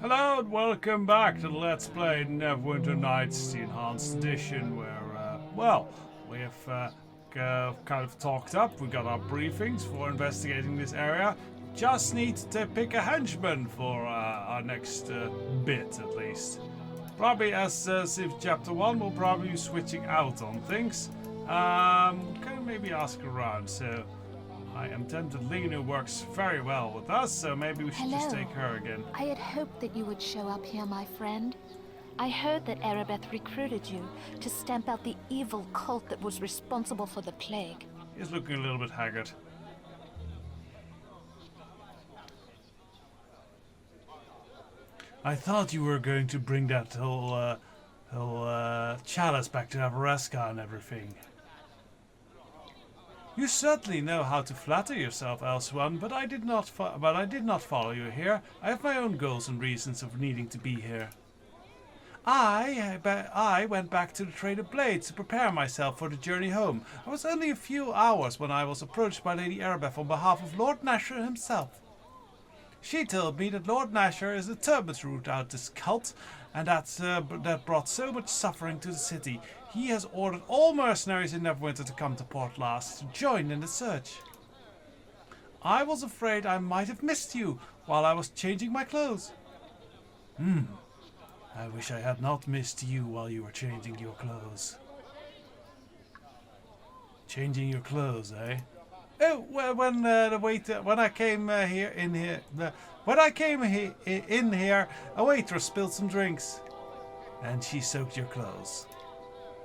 Hello and welcome back to Let's Play Neverwinter Nights, the Enhanced Edition, where, we've kind of talked up. We got our briefings for investigating this area. Just need to pick a henchman for our next bit, at least. Probably as Civ Chapter 1, we'll probably be switching out on things. Can maybe ask around, so... I am tempted Lena works very well with us, so maybe we should just take her again. I had hoped that you would show up here, my friend. I heard that Erebeth recruited you to stamp out the evil cult that was responsible for the plague. He's looking a little bit haggard. I thought you were going to bring that whole chalice back to Avareska and everything. You certainly know how to flatter yourself, Elsuan, but I did not follow you here. I have my own goals and reasons of needing to be here. I went back to the Trade of Blades to prepare myself for the journey home. I was only a few hours when I was approached by Lady Erebeth on behalf of Lord Nasher himself. She told me that Lord Nasher is determined to root out this cult, and that brought so much suffering to the city. He has ordered all mercenaries in Neverwinter to come to Port Llast to join in the search. I was afraid I might have missed you while I was changing my clothes. I wish I had not missed you while you were changing your clothes. Changing your clothes, eh? Oh, well, when I came in here, a waitress spilled some drinks, and she soaked your clothes.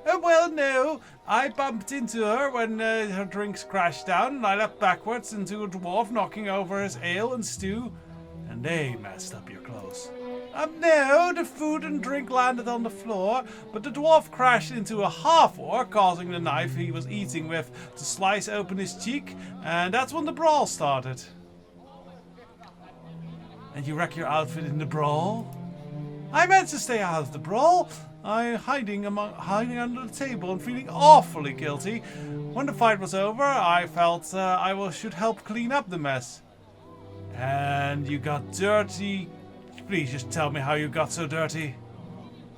Oh, well, no, I bumped into her when her drinks crashed down, and I leapt backwards into a dwarf knocking over his ale and stew, and they messed up your clothes. No, the food and drink landed on the floor, but the dwarf crashed into a half-orc, causing the knife he was eating with to slice open his cheek, and that's when the brawl started. And you wreck your outfit in the brawl? I meant to stay out of the brawl. I'm hiding under the table and feeling awfully guilty. When the fight was over, I felt should help clean up the mess. And you got dirty. Please just tell me how you got so dirty.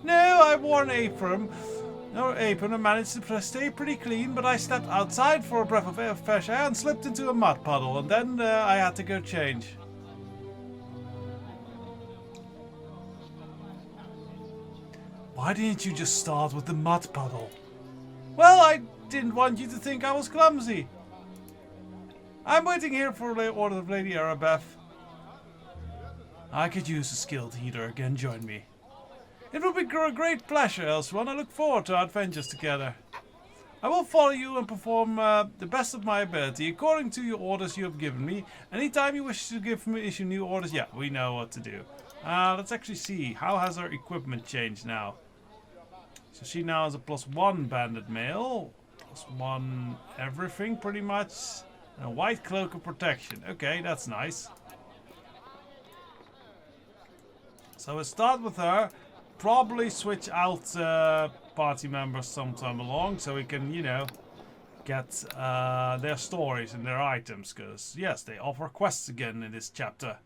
No, I wore an apron. And managed to stay pretty clean, but I stepped outside for a breath of fresh air and slipped into a mud puddle, and then I had to go change. Why didn't you just start with the mud puddle? Well, I didn't want you to think I was clumsy. I'm waiting here for the order of Lady Erebeth. I could use a skilled healer again. Join me. It will be a great pleasure, Elsuan. I look forward to our adventures together. I will follow you and perform the best of my ability according to your orders you have given me. Anytime you wish to issue new orders, yeah, we know what to do. Let's actually see. How has her equipment changed now? So she now has a +1 banded mail, +1 everything pretty much, and a white cloak of protection. Okay, that's nice. So we'll start with her. Probably switch out party members sometime along so we can, get their stories and their items. Because, yes, they offer quests again in this chapter.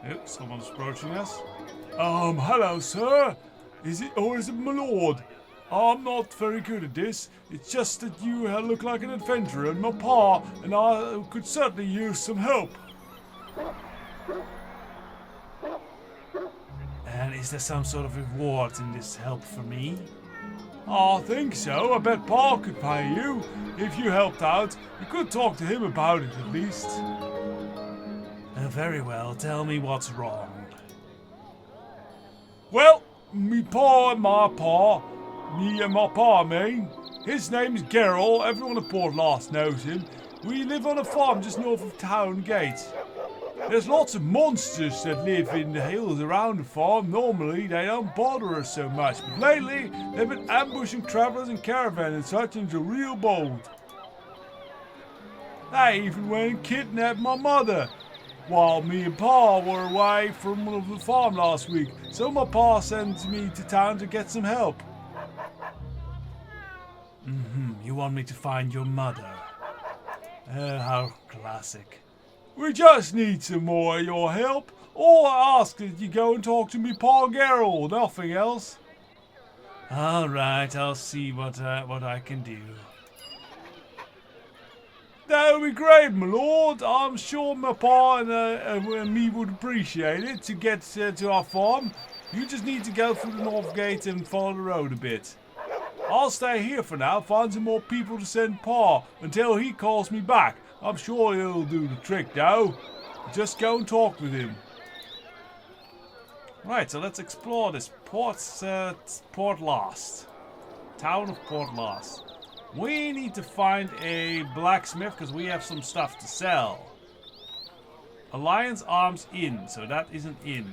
Oh, someone's approaching us. Hello, sir. Is it my lord? I'm not very good at this. It's just that you look like an adventurer and my pa, and I could certainly use some help. And is there some sort of reward in this help for me? I think so. I bet Pa could pay you. If you helped out, you could talk to him about it at least. Very well. Tell me what's wrong. Well, me pa and my pa. Me and my pa, I mean. His name's Geralt. Everyone at Port Llast knows him. We live on a farm just north of Town Gate. There's lots of monsters that live in the hills around the farm. Normally, they don't bother us so much, but lately, they've been ambushing travelers in caravans and such, and they're real bold. They even went and kidnapped my mother while me and Pa were away from the farm last week, so my Pa sent me to town to get some help. You want me to find your mother? Oh, how classic. We just need some more of your help. All I ask is that you go and talk to me Pa Geralt, nothing else. Alright, I'll see what I can do. That would be great, my lord. I'm sure my pa and me would appreciate it to get to our farm. You just need to go through the north gate and follow the road a bit. I'll stay here for now, find some more people to send Pa until he calls me back. I'm sure he'll do the trick though. Just go and talk with him. Right, so let's explore this Port Llast. Town of Port Llast. We need to find a blacksmith because we have some stuff to sell. Alliance Arms Inn, so that is an inn.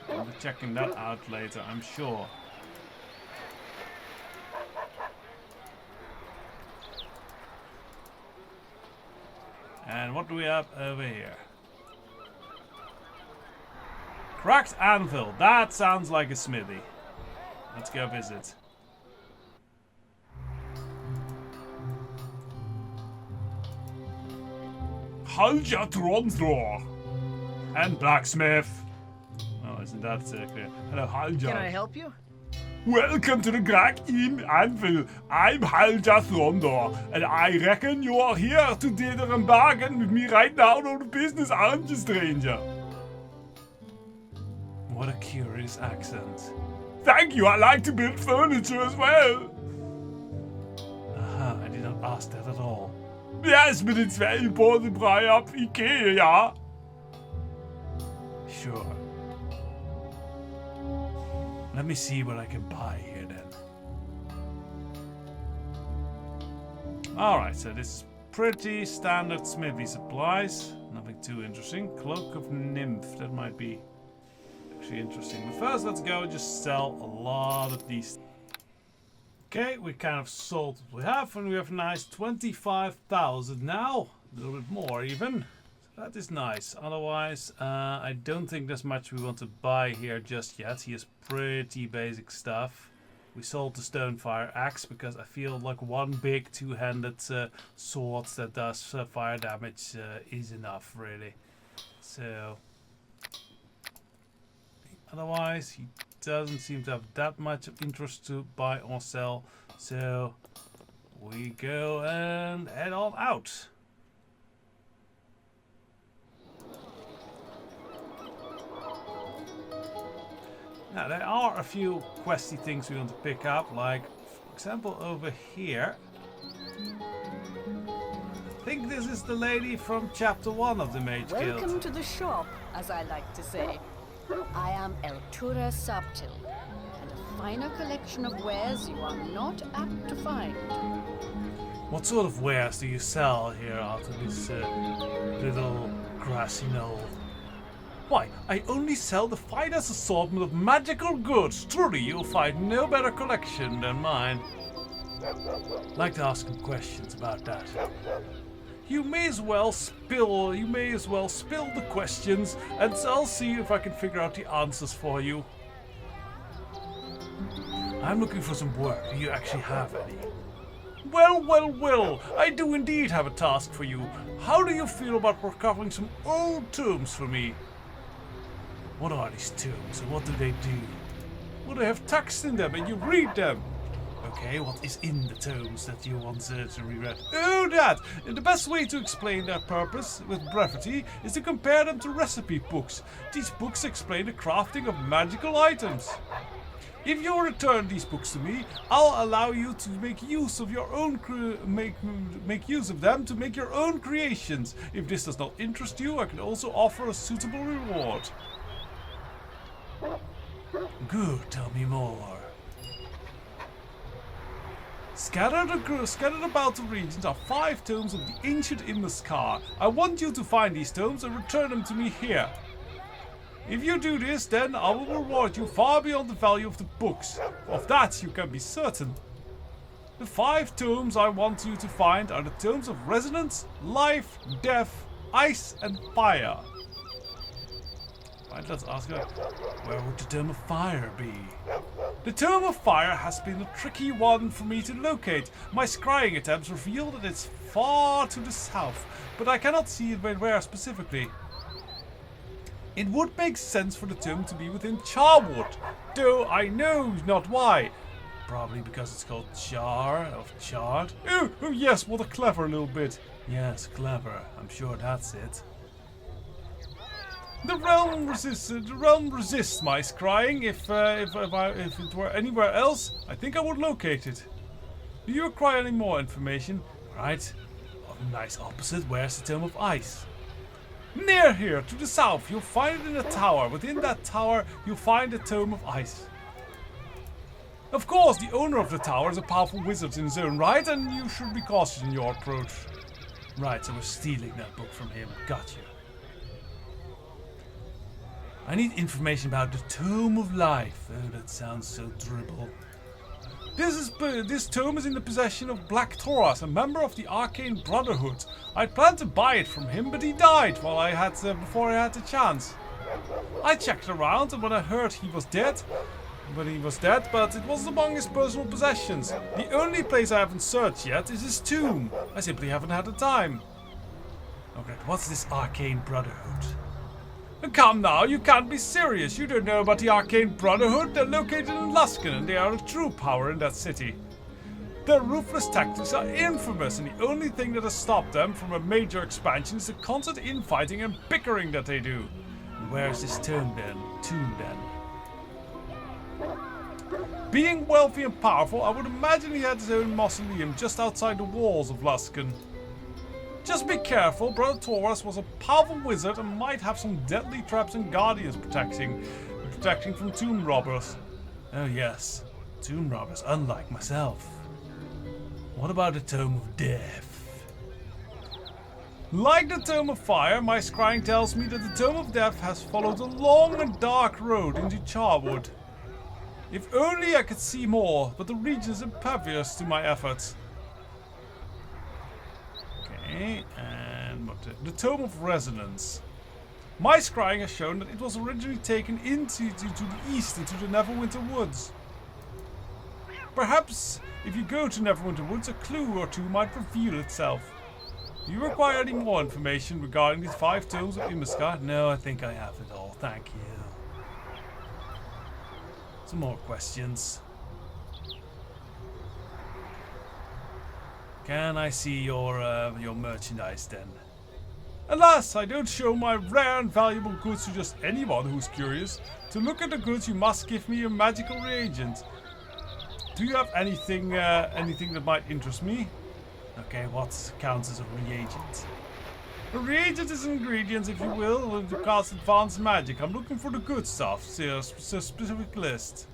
We'll be checking that out later, I'm sure. And what do we have over here? Cracked anvil. That sounds like a smithy. Let's go visit. Halja Tronsdor. And blacksmith. Oh, isn't that clear? Hello, Halja. Can I help you? Welcome to the Cracked Anvil. I'm Halja Throndor, and I reckon you are here to dither and bargain with me right now on the business, aren't you, stranger? What a curious accent. Thank you, I like to build furniture as well. Aha, I did not ask that at all. Yes, but it's very important to buy up IKEA, yeah? Sure. Let me see what I can buy here then. Alright, so this is pretty standard smithy supplies. Nothing too interesting. Cloak of Nymph, that might be actually interesting. But first let's go and just sell a lot of these. Okay, we kind of sold what we have, and we have a nice 25,000 now. A little bit more even. So that is nice. Otherwise, I don't think there's much we want to buy here just yet. He has pretty basic stuff. We sold the Stonefire Axe because I feel like one big two-handed sword that does fire damage is enough, really. So, otherwise, he doesn't seem to have that much of interest to buy or sell. So, we go and head on out. Now, there are a few questy things we want to pick up, like, for example, over here. I think this is the lady from chapter 1 of the Mage Guild. Welcome to the shop, as I like to say. I am Eltura Subtil, and a finer collection of wares you are not apt to find. What sort of wares do you sell here out of this little grassy knoll? Why, I only sell the finest assortment of magical goods. Truly, you'll find no better collection than mine. Like to ask some questions about that. You may as well spill the questions, and I'll see if I can figure out the answers for you. I'm looking for some work. Do you actually have any? Well, I do indeed have a task for you. How do you feel about recovering some old tomes for me? What are these tomes and what do they do? Well, they have text in them and you read them. Okay, what is in the tomes that you want to reread? Oh, that! And the best way to explain their purpose with brevity is to compare them to recipe books. These books explain the crafting of magical items. If you return these books to me, I'll allow you to make use of your own make use of them to make your own creations. If this does not interest you, I can also offer a suitable reward. Good, tell me more. Scattered about the regions are 5 tomes of the ancient Immuskar. I want you to find these tomes and return them to me here. If you do this, then I will reward you far beyond the value of the books. Of that you can be certain. The 5 tomes I want you to find are the tomes of Resonance, Life, Death, Ice and Fire. Right, let's ask her, where would the Tome of Fire be? The Tome of Fire has been a tricky one for me to locate. My scrying attempts reveal that it's far to the south, but I cannot see it where specifically. It would make sense for the tomb to be within Charwood, though I know not why. Probably because it's called Char of Chard. Oh yes, what a clever little bit. Yes, clever. I'm sure that's it. The realm resists my scrying. If it were anywhere else, I think I would locate it. Do you require any more information? Right. Oh, nice opposite. Where's the Tome of Ice? Near here, to the south. You'll find it in a tower. Within that tower, you'll find the Tome of Ice. Of course, the owner of the tower is a powerful wizard in his own right, and you should be cautious in your approach. Right, so we're stealing that book from him. Gotcha. I need information about the Tome of Life. Oh, that sounds so dribble. This tome is in the possession of Black Taurus, a member of the Arcane Brotherhood. I'd planned to buy it from him, but he died before I had the chance. I checked around, and when I heard he was dead, but it was among his personal possessions. The only place I haven't searched yet is his tomb. I simply haven't had the time. Okay, what's this Arcane Brotherhood? Come now, you can't be serious. You don't know about the Arcane Brotherhood? They're located in Luskan and they are a true power in that city. Their ruthless tactics are infamous, and the only thing that has stopped them from a major expansion is the constant infighting and bickering that they do. And where's this tomb then? Being wealthy and powerful, I would imagine he had his own mausoleum just outside the walls of Luskan. Just be careful, Brother Taurus was a powerful wizard and might have some deadly traps and guardians protecting from tomb robbers. Oh yes, tomb robbers, unlike myself. What about the Tome of Death? Like the Tome of Fire, my scrying tells me that the Tome of Death has followed a long and dark road into Charwood. If only I could see more, but the region is impervious to my efforts. Okay, and the Tome of Resonance. My scrying has shown that it was originally taken to the east, into the Neverwinter Woods. Perhaps, if you go to Neverwinter Woods, a clue or two might reveal itself. Do you require any more information regarding these 5 tomes of Imiskar? No, I think I have it all, thank you. Some more questions. Can I see your merchandise then? Alas, I don't show my rare and valuable goods to just anyone who's curious. To look at the goods, you must give me a magical reagent. Do you have anything that might interest me? Okay, what counts as a reagent? A reagent is an ingredient, if you will, to cast advanced magic. I'm looking for the good stuff. See a specific list.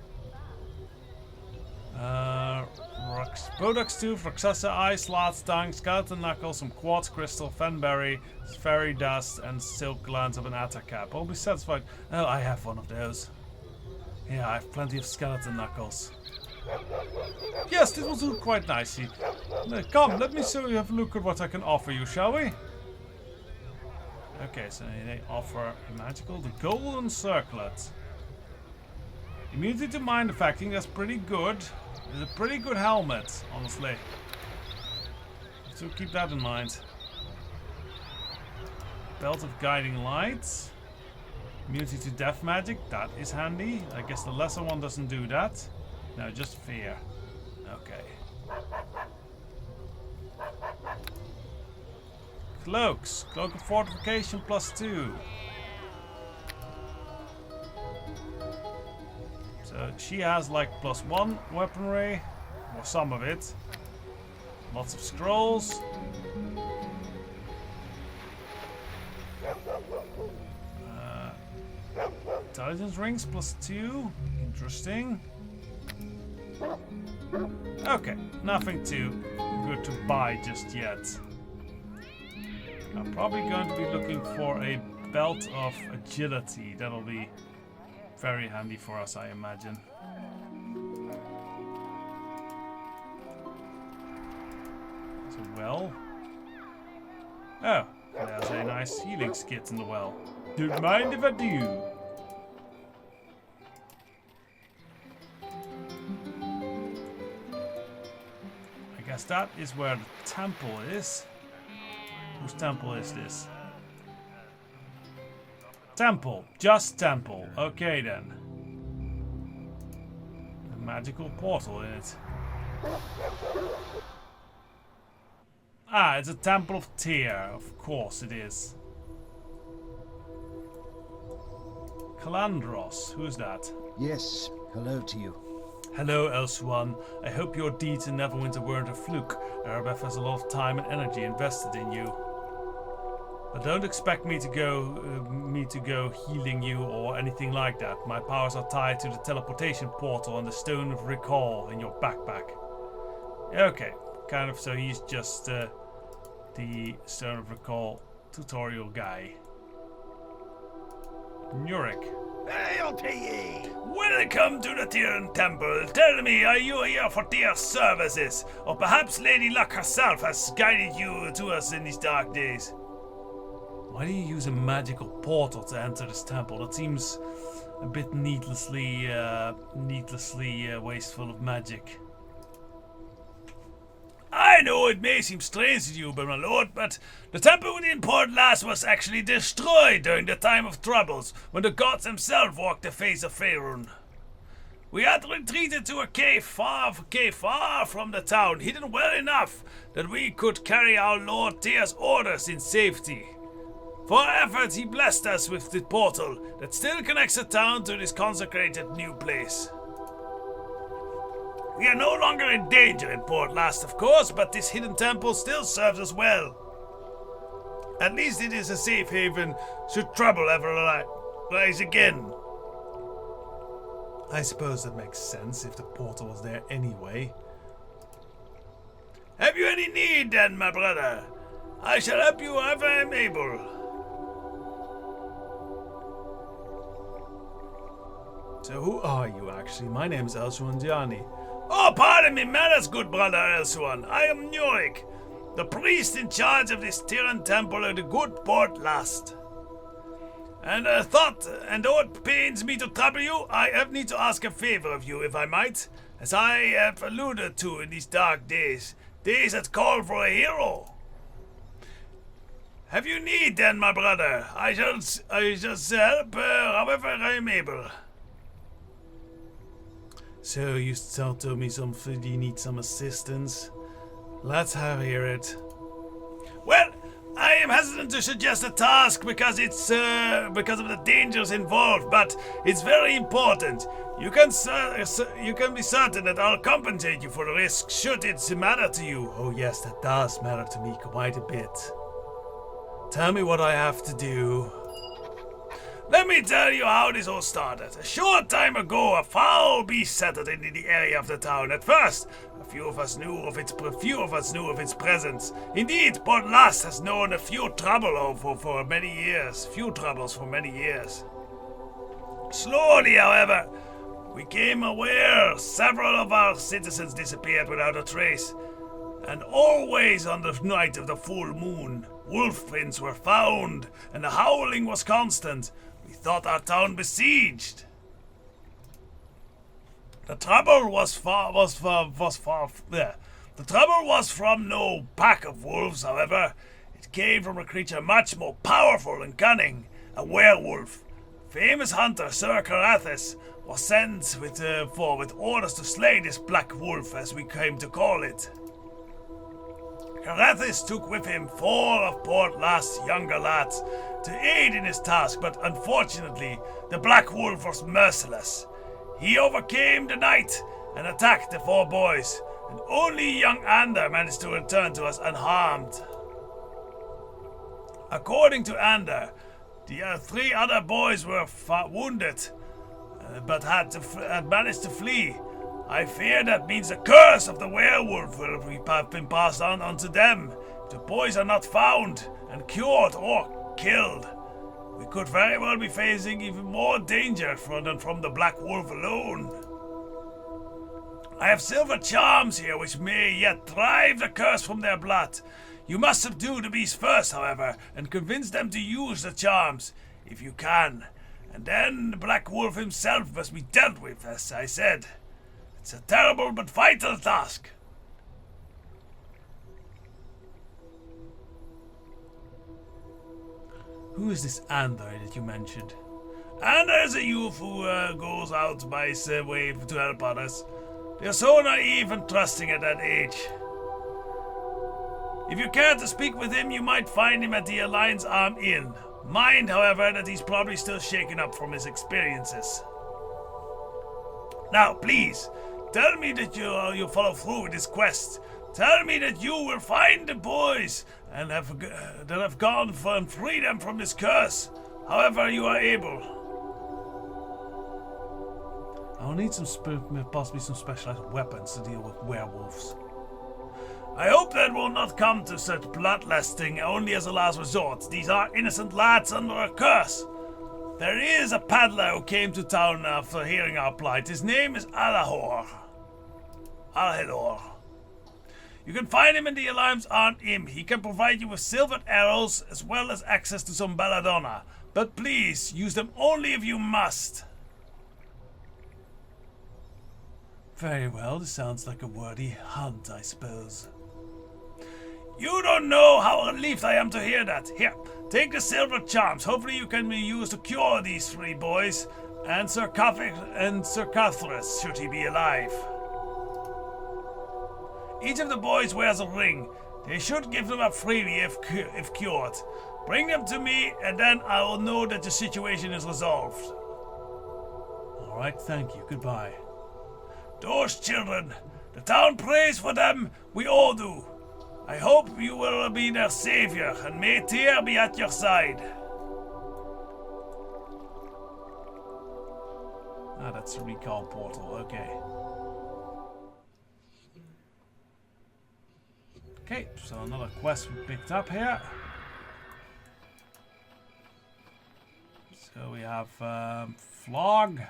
Bodox Tooth, Roxessa Ice, Lat's Tongue, Skeleton Knuckles, some Quartz Crystal, Fenberry, Fairy Dust, and Silk Glands of an Atta Cap. I'll be satisfied. Oh, I have one of those. Yeah, I have plenty of Skeleton Knuckles. Yes, this will do quite nicely. Come, let me show you, have a look at what I can offer you, shall we? Okay, so they offer the Golden Circlet. Immunity to mind affecting, that's pretty good. It's a pretty good helmet, honestly. So keep that in mind. Belt of Guiding Light. Immunity to death magic, that is handy. I guess the lesser one doesn't do that. No, just fear. Okay. Cloaks. Cloak of Fortification +2. So she has like +1 weaponry, or some of it. Lots of scrolls. Intelligence rings +2. Interesting. Okay, nothing too good to buy just yet. I'm probably going to be looking for a belt of agility. That'll be very handy for us, I imagine. There's a well. Oh, there's a nice healing skit in the well. Don't mind if I do. as that is where the temple is. Whose temple is this? Temple. Just temple. Okay then. A magical portal in it. Ah, it's a temple of Tyr. Of course it is. Calandros. Who's that? Yes, hello to you. Hello, Elsuan. I hope your deeds in Neverwinter weren't a fluke. Erebeth has a lot of time and energy invested in you. But don't expect me to go healing you or anything like that. My powers are tied to the teleportation portal and the Stone of Recall in your backpack. Okay, kind of. So he's just the Stone of Recall tutorial guy. Nurik. Hail to ye! Welcome to the Tyrian Temple. Tell me, are you here for Tyr's services? Or perhaps Lady Luck herself has guided you to us in these dark days? Why do you use a magical portal to enter this temple? That seems a bit needlessly wasteful of magic. I know it may seem strange to you, my lord, but the temple within Port Llast was actually destroyed during the time of troubles, when the gods themselves walked the face of Faerun. We had retreated to a cave far from the town, hidden well enough that we could carry our Lord Tyr's orders in safety. For our efforts, he blessed us with the portal that still connects the town to this consecrated new place. We are no longer in danger in Port Llast, of course, but this hidden temple still serves us well. At least it is a safe haven should trouble ever rise again. I suppose that makes sense if the portal was there anyway. Have you any need then, my brother? I shall help you however I am able. So who are you actually? My name is Elsuan. Oh, pardon me, manners, good brother Elsuan. I am Nurik, the priest in charge of this Tyrian temple of the good Port Llast. And though it pains me to trouble you, I have need to ask a favor of you, if I might, as I have alluded to in these dark days that call for a hero. Have you need then, my brother? I shall help however I am able. So you told me you need some assistance. Let's hear it. Well, I am hesitant to suggest a task because because of the dangers involved, but it's very important. You can be certain that I'll compensate you for the risk should it matter to you. Oh yes, that does matter to me quite a bit. Tell me what I have to do. Let me tell you how this all started. A short time ago, a foul beast settled into the area of the town. At first, few of us knew of its presence. Indeed, Port Llast has known a few troubles for many years. Slowly, however, we became aware several of our citizens disappeared without a trace. And always on the night of the full moon, wolf prints were found, and the howling was constant. We thought our town besieged. The trouble was from no pack of wolves, however. It came from a creature much more powerful and cunning, a werewolf. Famous hunter Sir Carathis was sent with orders to slay this black wolf, as we came to call it. Carathis took with him 4 of Port Llast's younger lads to aid in his task, but unfortunately, the Black Wolf was merciless. He overcame the night and attacked the 4 boys, and only young Ander managed to return to us unharmed. According to Ander, the 3 other boys were wounded, but had managed to flee. I fear that means the curse of the werewolf will have been passed on onto them. If the boys are not found and cured or killed, we could very well be facing even more danger than from the Black Wolf alone. I have silver charms here which may yet drive the curse from their blood. You must subdue the beast first, however, and convince them to use the charms, if you can. And then the Black Wolf himself must be dealt with, as I said. It's a terrible but vital task. Who is this Ander that you mentioned? Ander is a youth who goes out by his way to help others. They are so naive and trusting at that age. If you care to speak with him, you might find him at the Alliance Arm Inn. Mind, however, that he's probably still shaken up from his experiences. Now, please, tell me that you follow through with this quest. Tell me that you will find the boys and that have gone and free them from this curse, however you are able. I'll need possibly some specialized weapons to deal with werewolves. I hope that will not come to such bloodlusting only as a last resort. These are innocent lads under a curse. There is a paddler who came to town after hearing our plight. His name is Alahor. You can find him in the Alliance Arm Inn. He can provide you with silvered arrows as well as access to some belladonna. But please, use them only if you must. Very well, this sounds like a worthy hunt, I suppose. You don't know how relieved I am to hear that. Here, take the silver charms. Hopefully you can be used to cure these three boys. And Sir Carthrus, should he be alive. Each of the boys wears a ring. They should give them up freely if cured. Bring them to me, and then I will know that the situation is resolved. Alright, thank you. Goodbye. Those children, the town prays for them. We all do. I hope you will be their savior, and may Tyr be at your side. Ah, that's a recall portal, okay. Okay, so another quest we picked up here. So we have Flog.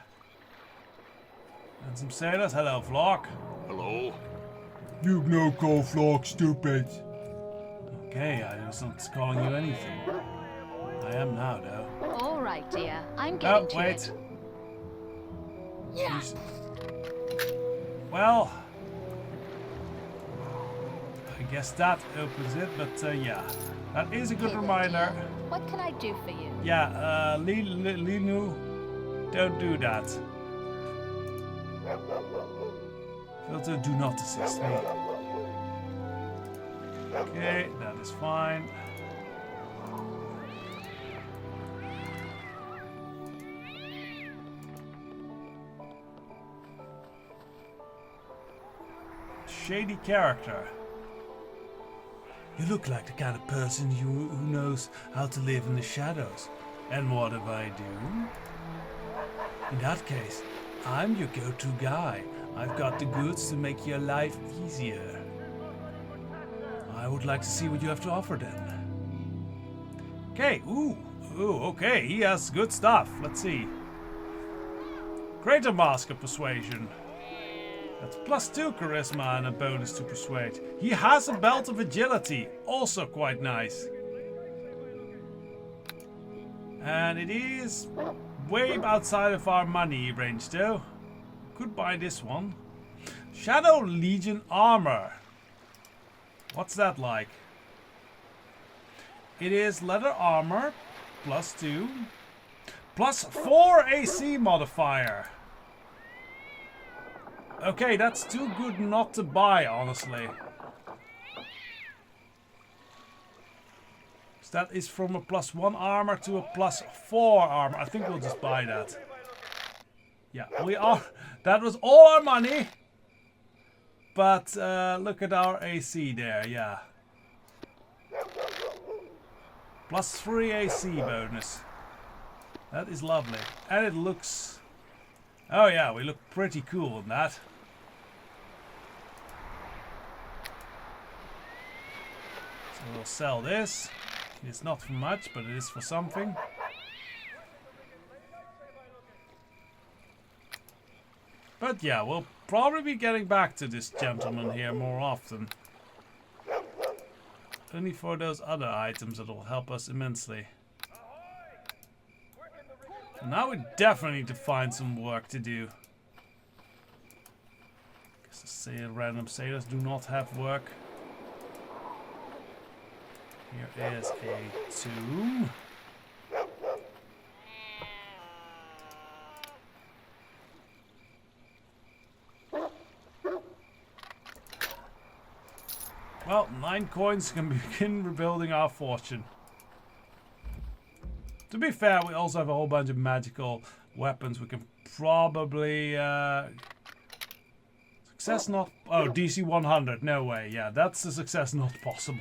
And some sailors. Hello, Flog. Hello. You no call Flog stupid. Okay, I wasn't calling you anything. I am now, though. All right, dear. I'm getting to wait. it. Yeah. Well, I guess that opens it, but yeah. That is a good Here, reminder. dear. What can I do for you? Yeah, Linu, don't do that. Filter, do not assist me. Okay, that is fine. Shady character. You look like the kind of person who knows how to live in the shadows. And what if I do? In that case, I'm your go-to guy. I've got the goods to make your life easier. I would like to see what you have to offer then. Okay, ooh, okay, he has good stuff. Let's see. Greater Mask of Persuasion. That's +2 charisma and a bonus to persuade. He has a belt of agility, also quite nice. And it is way outside of our money range though. Could buy this one. Shadow Legion armor. What's that like? It is leather armor, +2, +4 AC modifier. Okay, that's too good not to buy, honestly. So that is from a +1 armor to a +4 armor. I think we'll just buy that. Yeah, we are. That was all our money. But look at our AC there, yeah. +3 AC bonus. That is lovely. And it looks... Oh yeah, we look pretty cool in that. So we'll sell this. It's not for much, but it is for something. But yeah, we'll probably be getting back to this gentleman here more often. Only for those other items that will help us immensely. So now we definitely need to find some work to do. Guess the random sailors do not have work. Here is a tomb. Well, 9 coins can begin rebuilding our fortune. To be fair, we also have a whole bunch of magical weapons we can probably... success not... Oh, DC 100. No way. Yeah, that's a success not possible.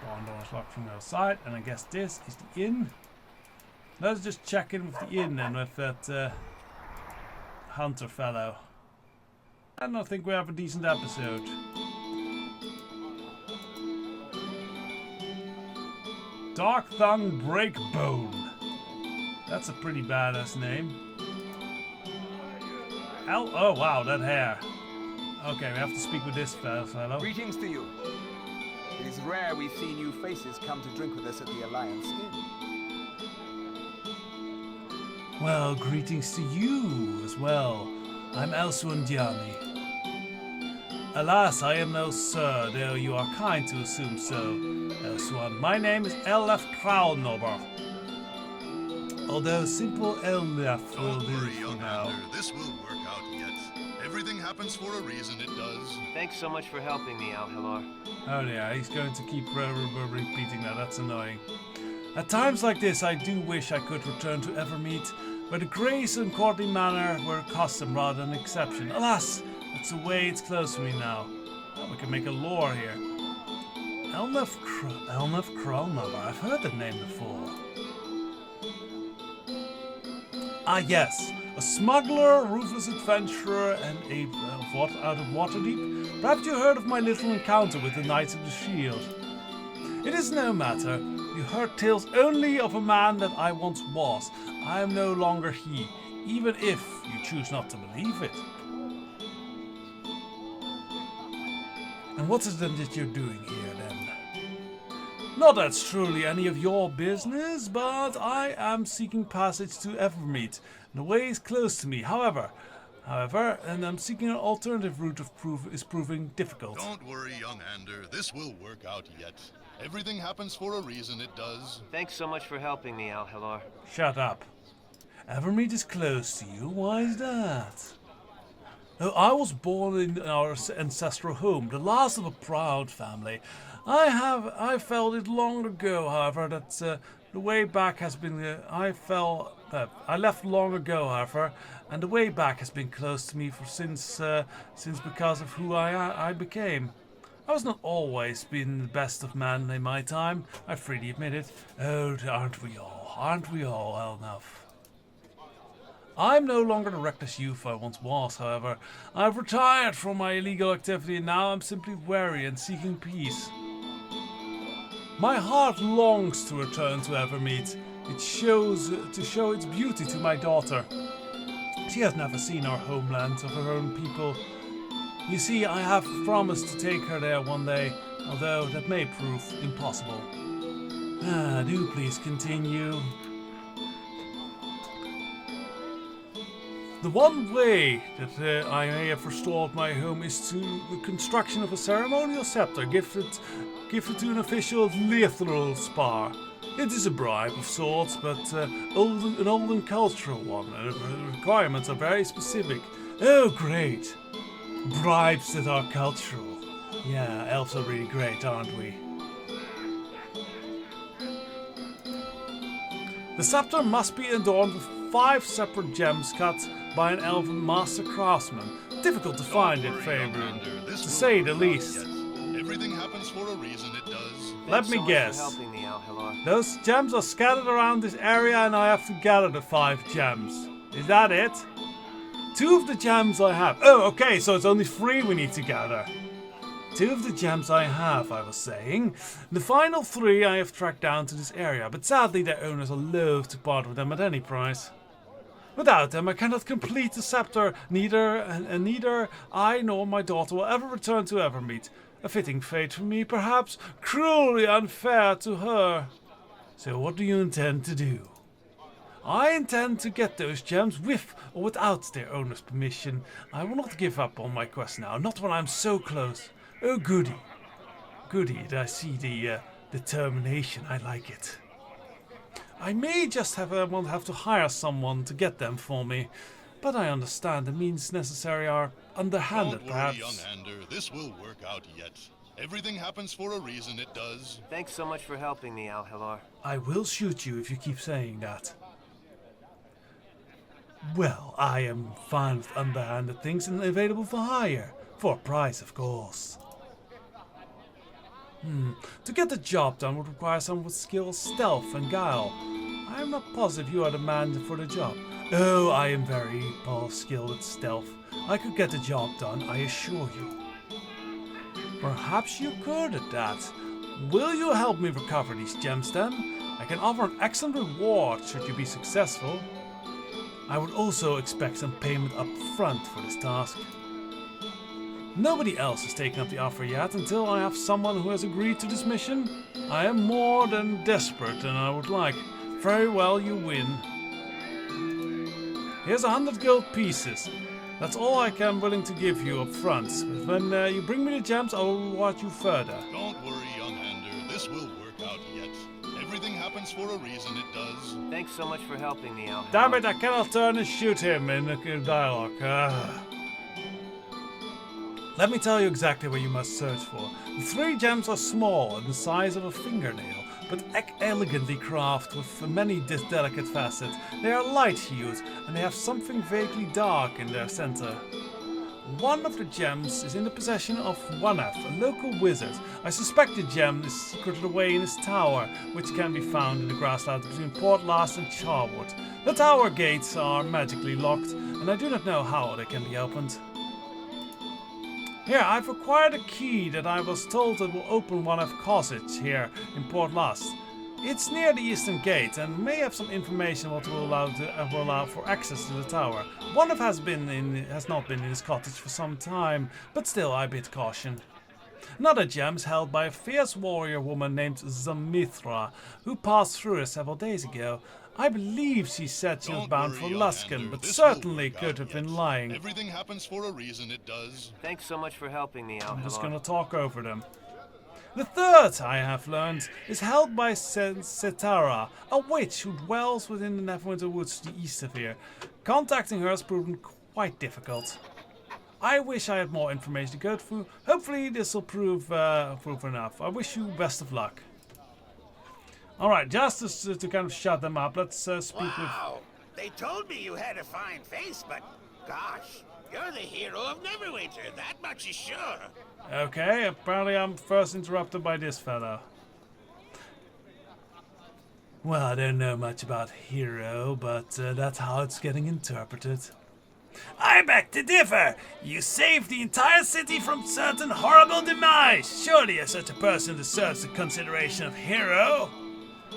Barn door is locked from the outside, and I guess this is the inn. Let's just check in with the inn and with that hunter fellow. I don't think we have a decent episode. Dark Tongue Breakbone. That's a pretty badass name. Oh wow, that hair. Okay, we have to speak with this fellow. Greetings to you. It is rare we see new faces come to drink with us at the Alliance Inn. Well, greetings to you as well. I'm Elsuan. Alas, I am no sir, though you are kind to assume so, Elsuan. My name is Elef Kraulnober. Although simple Elef will do for now. This will work out yet. Everything happens for a reason, it does. Thanks so much for helping me, Al-Hilar. Oh yeah, he's going to keep repeating that. That's annoying. At times like this, I do wish I could return to Evermeet, where the grace and courtly manner were a custom rather than an exception. Alas, that's the way it's close to me now. Well, we can make a lore here. Elnef Krolnover. I've heard that name before. Ah yes, a smuggler, ruthless adventurer, and a out of Waterdeep. Perhaps you heard of my little encounter with the Knights of the Shield. It is no matter. You heard tales only of a man that I once was. I am no longer he, even if you choose not to believe it. And what is it that you're doing here then? Not that's truly any of your business, but I am seeking passage to Evermeet. The way is close to me, however, and I'm seeking an alternative route is proving difficult. Don't worry, young Ander. This will work out yet. Everything happens for a reason, it does. Thanks so much for helping me, Al-Hilar. Shut up. Evermeet is close to you. Why is that? Oh, I was born in our ancestral home, the last of a proud family. I felt it long ago, however, that the way back has been. I left long ago, however, and the way back has been close to me since because of who I became. I was not always been the best of men in my time. I freely admit it. Oh, aren't we all? Aren't we all well enough? I'm no longer the reckless youth I once was, however. I've retired from my illegal activity and now I'm simply weary and seeking peace. My heart longs to return to Evermeet. It shows to show its beauty to my daughter. She has never seen our homeland of her own people. You see, I have promised to take her there one day, although that may prove impossible. Do please continue. The one way that I may have restored my home is to the construction of a ceremonial scepter gifted to an official Lithril spar. It is a bribe of sorts, but an old and cultural one, and the requirements are very specific. Oh, great! Bribes that are cultural. Yeah, elves are really great, aren't we? The scepter must be adorned with 5 separate gems cut by an elven master craftsman. Difficult to find in Faerun, to say the least. Everything happens for a reason, it does. Let me guess. Thanks so much for helping me, Al-Hilar. Those gems are scattered around this area and I have to gather the 5 gems. Is that it? 2 of the gems I have. Oh, okay, so it's only 3 we need to gather. 2 of the gems I have, I was saying. The final 3 I have tracked down to this area, but sadly their owners are loath to part with them at any price. Without them, I cannot complete the scepter. Neither I nor my daughter will ever return to Evermeet. A fitting fate for me, perhaps cruelly unfair to her. So what do you intend to do? I intend to get those gems with or without their owner's permission. I will not give up on my quest now, not when I'm so close. Oh, goody. Goody, I see the determination. I like it. I may just have to hire someone to get them for me. But I understand the means necessary are underhanded, Don't worry, young perhaps. hander. This will work out yet. Everything happens for a reason, it does. Thanks so much for helping me, Al Hilor. I will shoot you if you keep saying that. Well, I am fine with underhanded things and available for hire. For a price, of course. To get the job done would require someone with skill, stealth, and guile. I am not positive you are the man for the job. Oh, I am very skilled at stealth. I could get the job done, I assure you. Perhaps you could at that. Will you help me recover these gems then? I can offer an excellent reward should you be successful. I would also expect some payment up front for this task. Nobody else has taken up the offer yet until I have someone who has agreed to this mission. I am more than desperate and I would like. Very well, you win. Here's 100 gold pieces. That's all I am willing to give you up front. But when you bring me the gems, I will reward you further. Don't worry, young hander. This will work out yet. Everything happens for a reason, it does. Thanks so much for helping me, Al Hilor. Damn it, I cannot turn and shoot him in the dialogue. Let me tell you exactly what you must search for. The 3 gems are small and the size of a fingernail, but elegantly crafted with many delicate facets. They are light hued and they have something vaguely dark in their center. One of the gems is in the possession of Wanef, a local wizard. I suspect the gem is secreted away in his tower, which can be found in the grassland between Port Llast and Charwood. The tower gates are magically locked, and I do not know how they can be opened. Here, I've acquired a key that I was told that will open one of Cottage here in Port Llast. It's near the eastern gate and may have some information what will allow for access to the tower. One of has not been in his cottage for some time, but still I bid caution. Another gem is held by a fierce warrior woman named Zamithra, who passed through it several days ago. I believe she said she was Don't bound worry, for young Luskan, hander. but This will certainly work could out have yet. been lying. Everything happens for a reason, it does. Thanks so much for helping me, Al I'm just Hilor. gonna talk over them. The third, I have learned, is held by Setara, a witch who dwells within the Neverwinter woods to the east of here. Contacting her has proven quite difficult. I wish I had more information to go through. Hopefully this will prove enough. I wish you best of luck. Alright, just to kind of shut them up, let's speak with... Wow! They told me you had a fine face, but gosh, you're the hero of Neverwinter, that much is sure. Okay, apparently I'm first interrupted by this fellow. Well, I don't know much about hero, but that's how it's getting interpreted. I beg to differ! You saved the entire city from certain horrible demise! Surely such a person deserves the consideration of hero!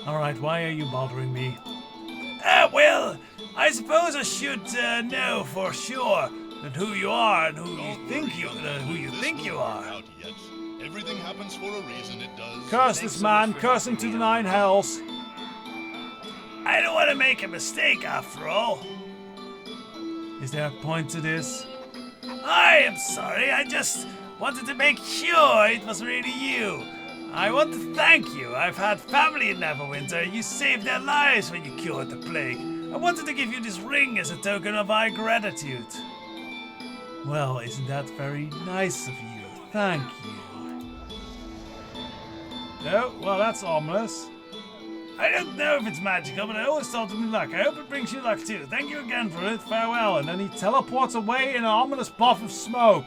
Alright, why are you bothering me? Well, I suppose I should know for sure that who you are and who you think you are. Out yet. Everything happens for a reason, it does. Curse this man, curse him to the 9 hells. I don't want to make a mistake after all. Is there a point to this? I am sorry, I just wanted to make sure it was really you. I want to thank you. I've had family in Neverwinter. You saved their lives when you cured the plague. I wanted to give you this ring as a token of my gratitude. Well, isn't that very nice of you? Thank you. Oh, well, that's ominous. I don't know if it's magical, but I always thought it would be luck. I hope it brings you luck too. Thank you again for it. Farewell, and then he teleports away in an ominous puff of smoke.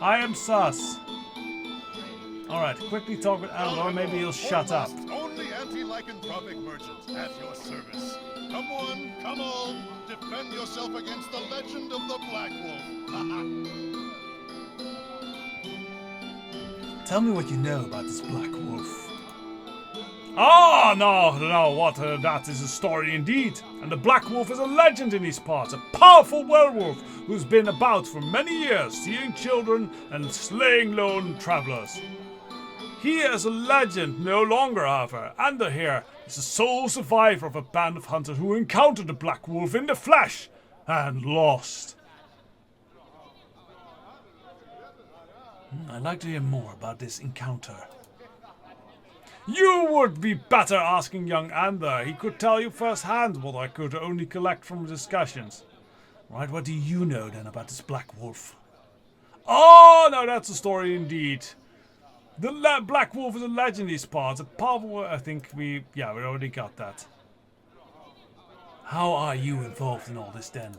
I am sus. Alright, quickly talk with Alor, maybe he'll shut up. Only anti-lycanthropic merchant at your service. Come one, come all, defend yourself against the legend of the Black Wolf. Tell me what you know about this Black Wolf. Ah, no, that is a story indeed. And the Black Wolf is a legend in these parts, a powerful werewolf who's been about for many years, stealing children and slaying lone travelers. He is a legend no longer, however, and here is the sole survivor of a band of hunters who encountered the Black Wolf in the flesh and lost. I'd like to hear more about this encounter. You would be better asking young Ander. He could tell you firsthand what I could only collect from discussions. Right, what do you know then about this Black Wolf? Oh, no, that's a story indeed. The Black Wolf is a legend in these parts. A powerful, I think we already got that. How are you involved in all this then?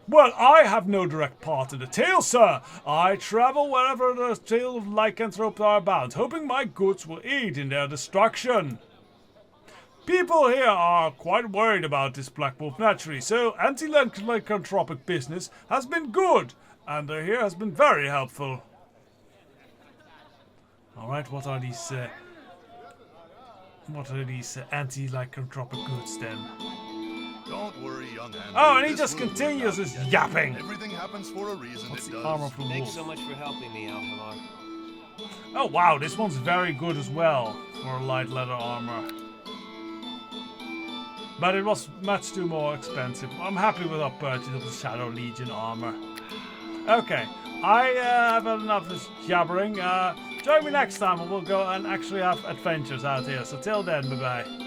Well, I have no direct part in the tale, sir. I travel wherever the tales of lycanthropes are bound, hoping my goods will aid in their destruction. People here are quite worried about this Black Wolf naturally, so anti-lycanthropic business has been good, and here has been very helpful. Alright, what are these anti-lycanthropic goods then? Don't worry, young Andrew. Oh, and he This just will continues work his out. yapping. Everything happens for a reason. What's it the does. armor from Thanks wolf? so much for helping me out, Halar. Oh wow, this one's very good as well for light leather armor. But it was much too more expensive. I'm happy with our purchase of the Shadow Legion armor. Okay, I have had enough of this jabbering. Join me next time and we'll go and actually have adventures out here. So till then, bye bye.